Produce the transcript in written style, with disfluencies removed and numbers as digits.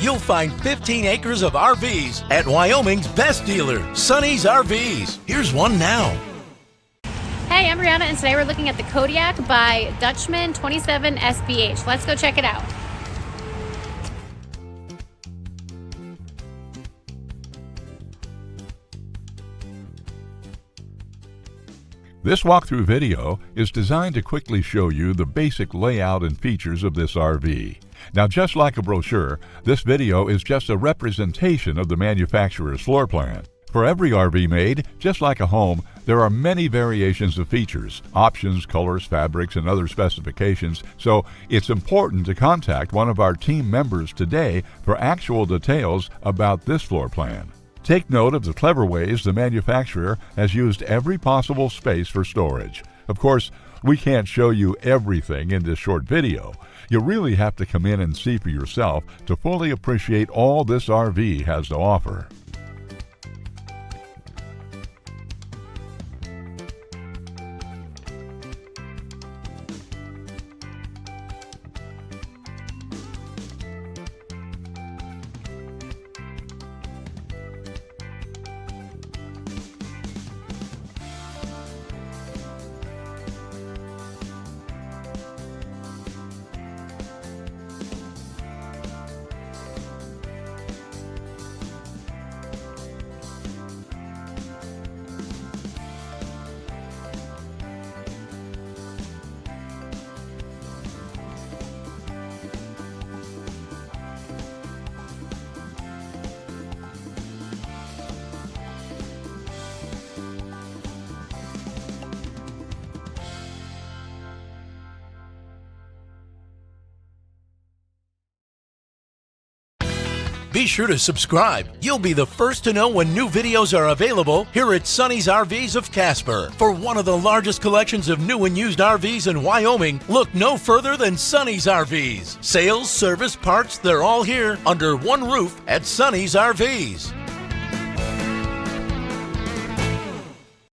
you'll find 15 acres of RVs at Wyoming's best dealer, Sonny's RVs. Here's one now. Hey, I'm Brianna, and today we're looking at the Kodiak by Dutchmen 27SBH. Let's go check it out. This walkthrough video is designed to quickly show you the basic layout and features of this RV. Now, just like a brochure, this video is just a representation of the manufacturer's floor plan. For every RV made, just like a home, there are many variations of features, options, colors, fabrics, and other specifications, so it's important to contact one of our team members today for actual details about this floor plan. Take note of the clever ways the manufacturer has used every possible space for storage. Of course, we can't show you everything in this short video. You really have to come in and see for yourself to fully appreciate all this RV has to offer. Be sure to subscribe. You'll be the first to know when new videos are available here at Sonny's RVs of Casper. For one of the largest collections of new and used RVs in Wyoming, look no further than Sonny's RVs. Sales, service, parts, they're all here under one roof at Sonny's RVs.